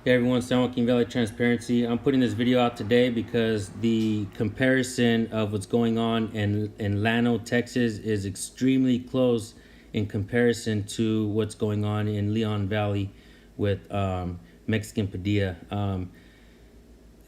Hey everyone, San Joaquin Valley Transparency. I'm putting this video out today because the comparison of what's going on in Llano, Texas is extremely close in comparison to what's going on in Leon Valley with Mexican Padilla.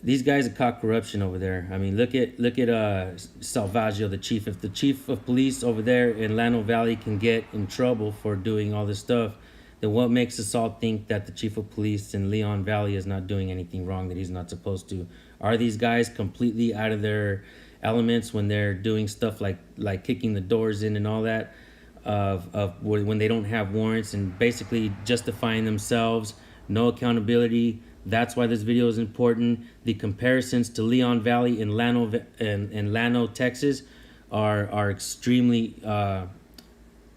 These guys have caught corruption over there. I mean, look at Salvaggio, the chief. If the chief of police over there in Llano Valley can get in trouble for doing all this stuff, then what makes us all think that the chief of police in Leon Valley is not doing anything wrong that he's not supposed to? Are these guys completely out of their elements when they're doing stuff like kicking the doors in and all that, of when they don't have warrants and basically justifying themselves, no accountability? That's why this video is important. The comparisons to Leon Valley in Llano, Texas are extremely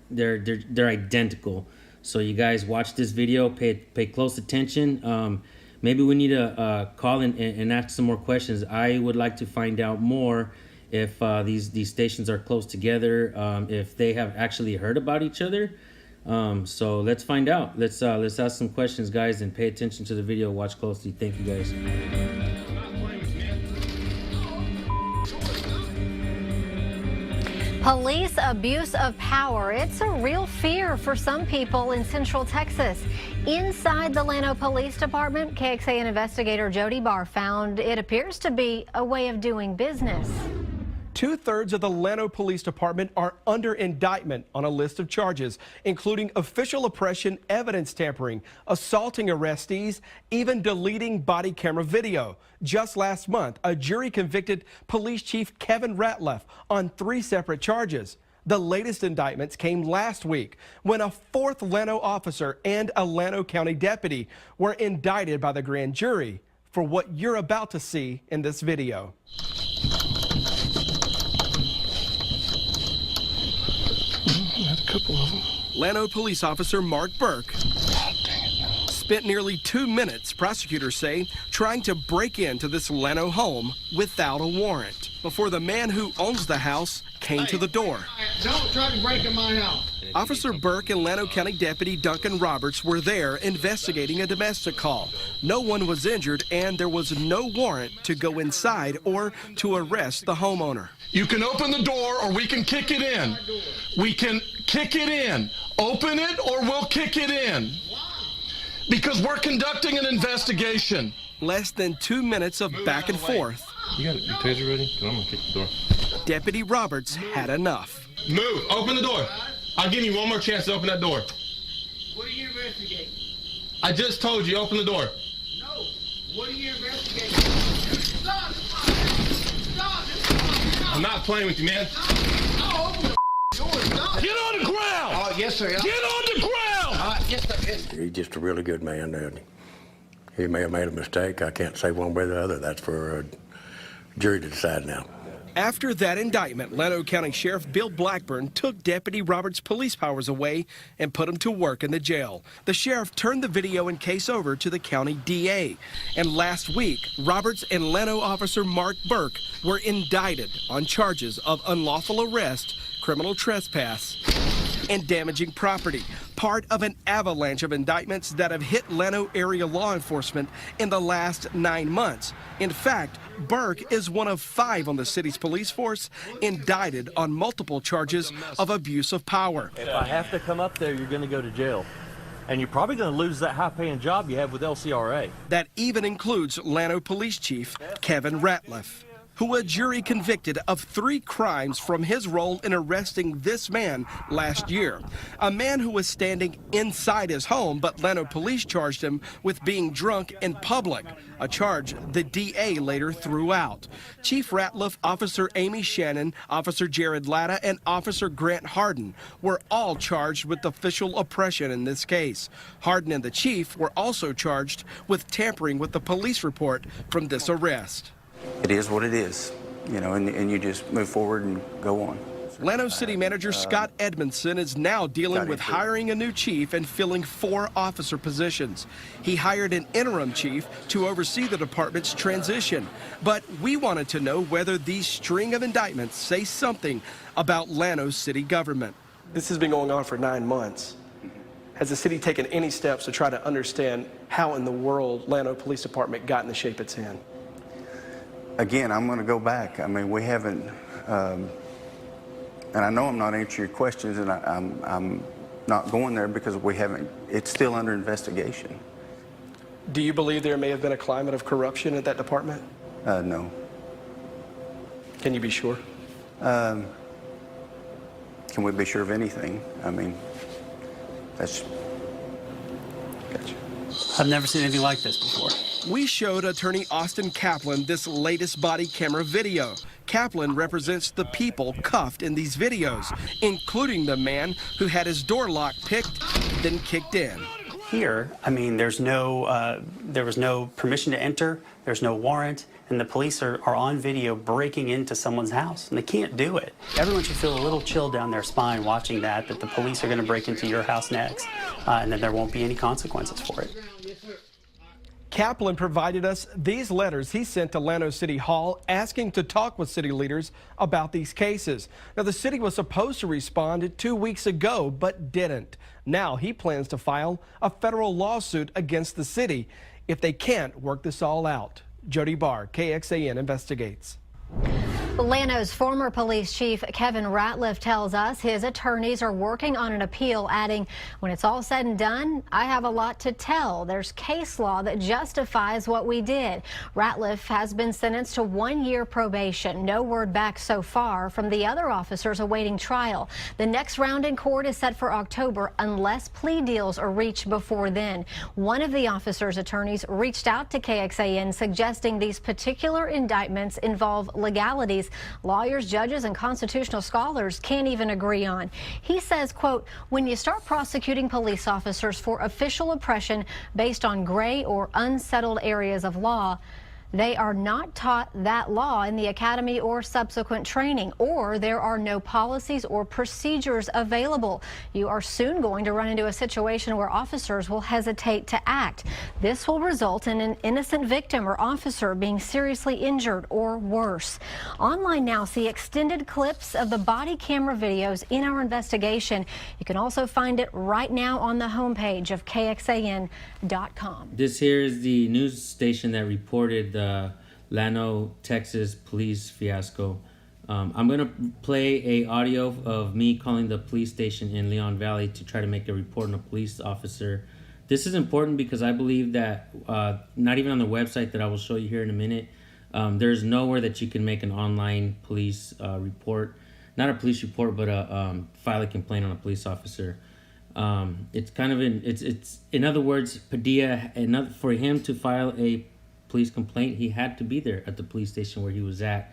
they're identical. So you guys watch this video, pay close attention. Maybe we need to call and ask some more questions. I would like to find out more if these stations are close together, if they have actually heard about each other. So let's find out. Let's ask some questions, guys, and pay attention to the video. Watch closely. Thank you, guys. Police abuse of power. It's a real fear for some people in Central Texas. Inside the Llano Police Department, KXAN investigator Jody Barr found it appears to be a way of doing business. 2/3 of the Llano Police Department are under indictment on a list of charges, including official oppression, evidence tampering, assaulting arrestees, even deleting body camera video. Just last month, a jury convicted Police Chief Kevin Ratliff on 3 separate charges. The latest indictments came last week when a 4th Llano officer and a Llano County deputy were indicted by the grand jury for what you're about to see in this video. A couple of them. Llano police officer Mark Burke spent nearly 2 minutes, prosecutors say, trying to break into this Llano home without a warrant before the man who owns the house came to the door. Don't try to break in my house. Officer Burke and Llano County Deputy Duncan Roberts were there investigating a domestic call. No one was injured and there was no warrant to go inside or to arrest the homeowner. You can open the door or we can kick it in. We can kick it in. Open it or we'll kick it in. Because we're conducting an investigation. Less than 2 minutes of back and forth. You got your taser ready? 'Cause I'm gonna kick the door. Deputy Roberts had enough. Move. Open the door. I'll give you one more chance to open that door. What are you investigating? I just told you, open the door. No. What are you investigating? Stop! Stop! I'm not playing with you, man. No, open the door. Stop! Get on the ground! Oh, yes, sir. Get on the ground! Yes, sir. Yes. He's just a really good man, and he may have made a mistake. I can't say one way or the other. That's for a jury to decide now. After that indictment, Llano County Sheriff Bill Blackburn took Deputy Roberts' police powers away and put him to work in the jail. The sheriff turned the video and case over to the county DA. And last week, Roberts and Llano officer Mark Burke were indicted on charges of unlawful arrest, criminal trespass, and damaging property, part of an avalanche of indictments that have hit Llano area law enforcement in the last 9 months. In fact, Burke is one of 5 on the city's police force indicted on multiple charges of abuse of power. If I have to come up there, you're going to go to jail. And you're probably going to lose that high-paying job you have with LCRA. That even includes Llano Police Chief Kevin Ratliff, who a jury convicted of 3 crimes from his role in arresting this man last year. A man who was standing inside his home, but Llano police charged him with being drunk in public, a charge the DA later threw out. Chief Ratliff, Officer Amy Shannon, Officer Jared Latta, and Officer Grant Harden were all charged with official oppression in this case. Harden and the chief were also charged with tampering with the police report from this arrest. It is what it is, you know, and you just move forward and go on. Llano City Manager Scott Edmondson is now dealing with hiring a new chief and filling 4 officer positions. He hired an interim chief to oversee the department's transition. But we wanted to know whether these string of indictments say something about Llano's city government. This has been going on for 9 months. Has the city taken any steps to try to understand how in the world Llano Police Department got in the shape it's in? Again, I'm going to go back. I mean, we haven't, and I know I'm not answering your questions, and I'm not going there because we haven't, it's still under investigation. Do you believe there may have been a climate of corruption at that department? No. Can you be sure? Can we be sure of anything? I mean, that's, Gotcha. I've never seen anything like this before. We showed attorney Austin Kaplan this latest body camera video. Kaplan represents the people cuffed in these videos, including the man who had his door lock picked, then kicked in. Here, I mean, there was no permission to enter, there's no warrant, and the police are on video breaking into someone's house, and they can't do it. Everyone should feel a little chill down their spine watching that the police are going to break into your house next, and that there won't be any consequences for it. Kaplan provided us these letters he sent to Llano City Hall asking to talk with city leaders about these cases. Now, the city was supposed to respond 2 weeks ago, but didn't. Now he plans to file a federal lawsuit against the city if they can't work this all out. Jody Barr, KXAN Investigates. Llano's former police chief Kevin Ratliff tells us his attorneys are working on an appeal, adding, when it's all said and done, I have a lot to tell. There's case law that justifies what we did. Ratliff has been sentenced to 1 year probation. No word back so far from the other officers awaiting trial. The next round in court is set for October unless plea deals are reached before then. One of the officers' attorneys reached out to KXAN suggesting these particular indictments involve legalities lawyers, judges, and constitutional scholars can't even agree on. He says, quote, when you start prosecuting police officers for official oppression based on gray or unsettled areas of law, they are not taught that law in the academy or subsequent training, or there are no policies or procedures available. You are soon going to run into a situation where officers will hesitate to act. This will result in an innocent victim or officer being seriously injured or worse. Online now, see extended clips of the body camera videos in our investigation. You can also find it right now on the homepage of KXAN.com. This here is the news station that reported the Llano, Texas police fiasco. I'm gonna play a audio of me calling the police station in Leon Valley to try to make a report on a police officer. This is important because I believe that not even on the website that I will show you here in a minute, there's nowhere that you can make an online police report, not a police report, but file a complaint on a police officer. It's kind of it's in other words, Padilla, for him to file a police complaint, he had to be there at the police station where he was at.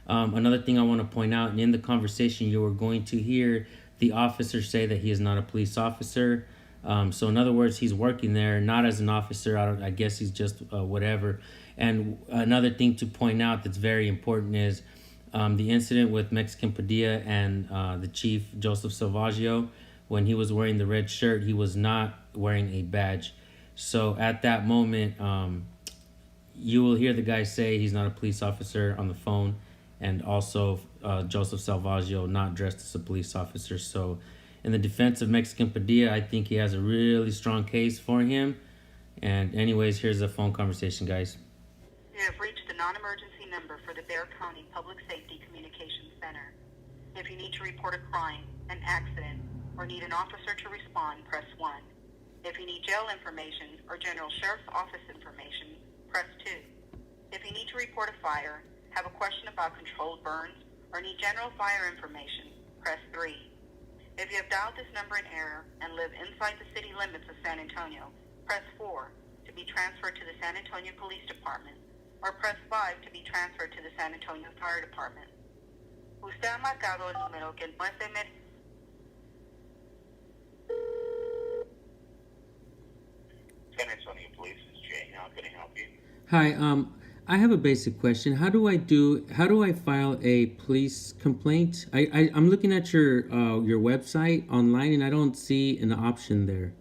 Another thing I want to point out, and in the conversation you are going to hear the officer say that he is not a police officer. So in other words, he's working there not as an officer. I guess he's just whatever. And another thing to point out that's very important is the incident with Mexican Padilla and the chief Joseph Salvaggio. When he was wearing the red shirt, he was not wearing a badge. So at that moment, you will hear the guy say he's not a police officer on the phone, and also Joseph Salvaggio not dressed as a police officer. So in the defense of Mexican Padilla, I think he has a really strong case for him. And anyways, here's a phone conversation, guys. You have reached the non-emergency number for the Bexar County Public Safety Communications Center. If you need to report a crime, an accident, or need an officer to respond, press 1. If you need jail information or General Sheriff's Office information, press 2. If you need to report a fire, have a question about controlled burns, or need general fire information, press 3. If you have dialed this number in error and live inside the city limits of San Antonio, press 4 to be transferred to the San Antonio Police Department, or press 5 to be transferred to the San Antonio Fire Department. Usted ha marcado el número que no es de San Antonio Police is Jay. How can I help you? Hi, I have a basic question. How do I file a police complaint? I'm looking at your website online and I don't see an option there.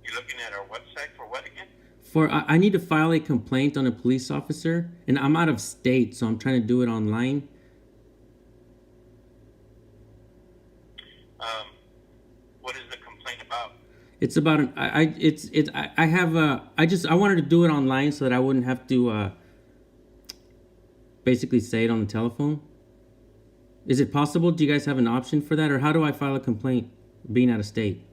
You're looking at our website for what again? I need to file a complaint on a police officer, and I'm out of state, so I'm trying to do it online. It's about an I have I wanted to do it online so that I wouldn't have to basically say it on the telephone. Is it possible? Do you guys have an option for that, or how do I file a complaint being out of state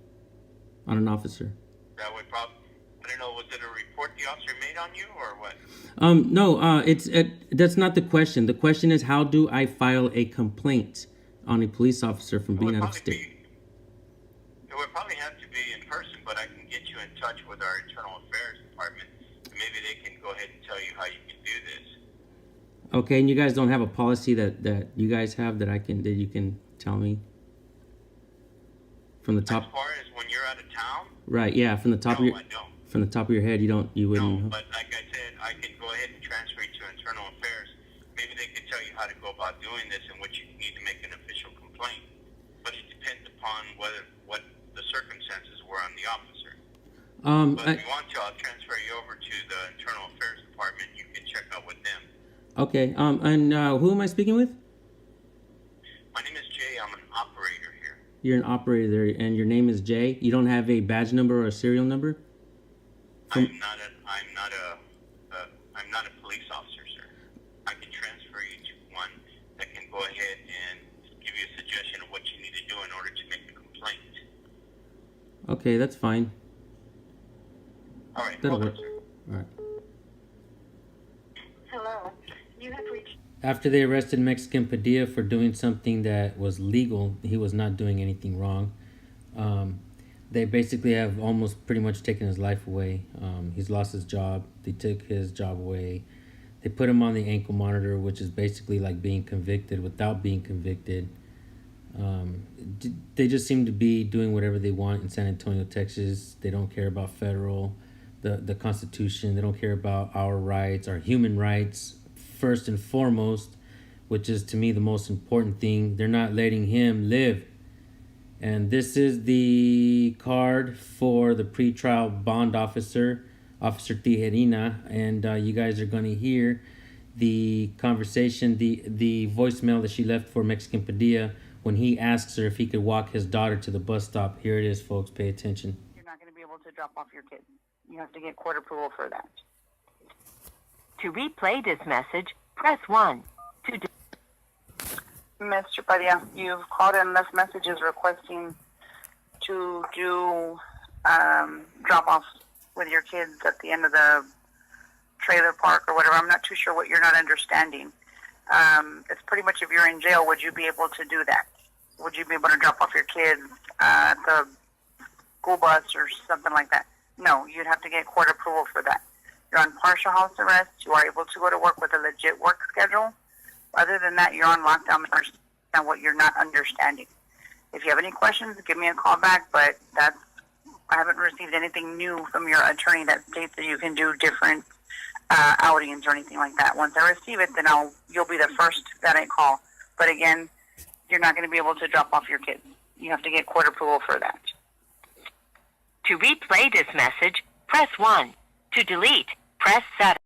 on an officer? That would probably, I don't know, was it a report the officer made on you or what? No, that's not the question. The question is, how do I file a complaint on a police officer from being out of state? It would probably have to be in person, but I can get you in touch with our internal affairs department, and maybe they can go ahead and tell you how you can do this. Okay, and you guys don't have a policy that you guys have that you can tell me from the top? As far as when you're out of town? Right, yeah, from the top of your head, you wouldn't. No, but like I said, I can go ahead and transfer you to internal affairs. Maybe they could tell you how to go about doing this and what you need to make an official complaint. But it depends upon what the circumstances were on the officer. But if you want to, I'll transfer you over to the internal affairs department. You can check out with them. Okay, and who am I speaking with? My name is Jay. I'm an operator here. You're an operator there, and your name is Jay. You don't have a badge number or a serial number? I'm not a police officer, sir. I can transfer you to one that can go ahead and give you a suggestion of what you need to do in order to make the complaint. Okay, that's fine. All right. That'll work. Sir. All right. Hello. You have reached. After they arrested Mexican Padilla for doing something that was legal, he was not doing anything wrong. They basically have almost pretty much taken his life away. He's lost his job. They took his job away. They put him on the ankle monitor, which is basically like being convicted without being convicted. They just seem to be doing whatever they want in San Antonio, Texas. They don't care about the Constitution. They don't care about our rights, our human rights, first and foremost, which is to me the most important thing. They're not letting him live. And this is the card for the pretrial bond officer, Officer Tijerina, and you guys are going to hear the conversation, the voicemail that she left for Mexican Padilla when he asks her if he could walk his daughter to the bus stop. Here it is, folks. Pay attention. You're not going to be able to drop off your kids. You have to get court approval for that. To replay this message, press 1. Mr. Padilla, you've called and left messages requesting to do drop-offs with your kids at the end of the trailer park or whatever. I'm not too sure what you're not understanding. It's pretty much if you're in jail, would you be able to do that? Would you be able to drop off your kids at the school bus or something like that? No, you'd have to get court approval for that. You're on partial house arrest. You are able to go to work with a legit work schedule. Other than that, you're on lockdown and what you're not understanding. If you have any questions, give me a call back, but I haven't received anything new from your attorney that states that you can do different outings or anything like that. Once I receive it, then you'll be the first that I call. But again, you're not going to be able to drop off your kids. You have to get court approval for that. To replay this message, press 1. To delete, press 7.